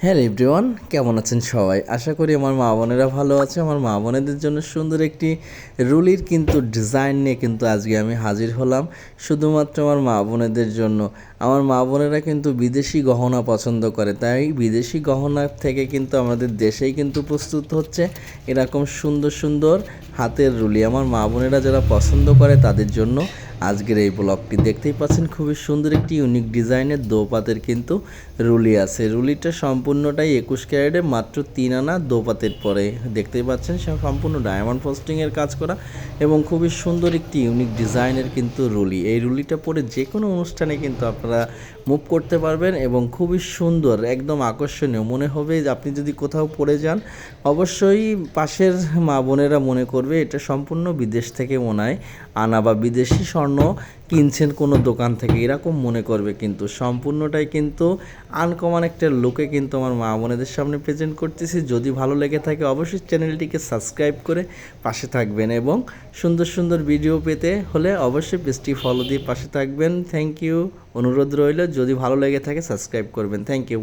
Hello everyone, কেমন আছেন সবাই? আশা করি আমার মা বোনেরা ভালো আছে। আমার মা বোনেদের জন্য সুন্দর একটি রুলির কিন্তু ডিজাইন নিয়ে কিন্তু আজকে আমি হাজির হলাম, শুধুমাত্র আমার মা বোনেদের জন্য। আমার মা বোনেরা কিন্তু বিদেশি গহনা পছন্দ করে, তাই বিদেশি গহনার থেকে কিন্তু আমাদের দেশেই কিন্তু প্রস্তুত হচ্ছে এরকম সুন্দর সুন্দর হাতের রুলি। আমার মা বোনেরা যারা পছন্দ করে তাদের জন্য আজকের এই ব্লগটি। দেখতেই পাচ্ছেন খুবই সুন্দর একটি ইউনিক ডিজাইনের দোপাতের কিন্তু রুলি আছে। রুলিটা সম্পূর্ণটাই 21 ক্যারেটে মাত্র 3 আনা দোপাতের পরে দেখতেই পাচ্ছেন, সে সম্পূর্ণ ডায়মন্ড ফস্টিংয়ের কাজ করা এবং খুবই সুন্দর একটি ইউনিক ডিজাইনের কিন্তু রুলি। এই রুলিটা পরে যে কোনো অনুষ্ঠানে কিন্তু আপনারা মুভ করতে পারবেন এবং খুবই সুন্দর, একদম আকর্ষণীয় মনে হবে। যে আপনি যদি কোথাও পড়ে যান, অবশ্যই পাশের মা বোনেরা মনে করবে এটা সম্পূর্ণ বিদেশ থেকে মনে হয় আনা বা বিদেশি স্বর্ণ কিনছেন কোনো দোকান থেকে, এরকম মনে করবে। কিন্তু সম্পূর্ণটাই কিন্তু আনকমন একটা লুকে কিন্তু আমার মা বোনেদের সামনে প্রেজেন্ট করতেছি। যদি ভালো লেগে থাকে অবশ্যই চ্যানেলটিকে সাবস্ক্রাইব করে পাশে থাকবেন এবং সুন্দর সুন্দর ভিডিও পেতে হলে অবশ্যই পেজটি ফলো দিয়ে পাশে থাকবেন। থ্যাংক ইউ, অনুরোধ রইল যদি ভালো লেগে থাকে সাবস্ক্রাইব করবেন। Thank you.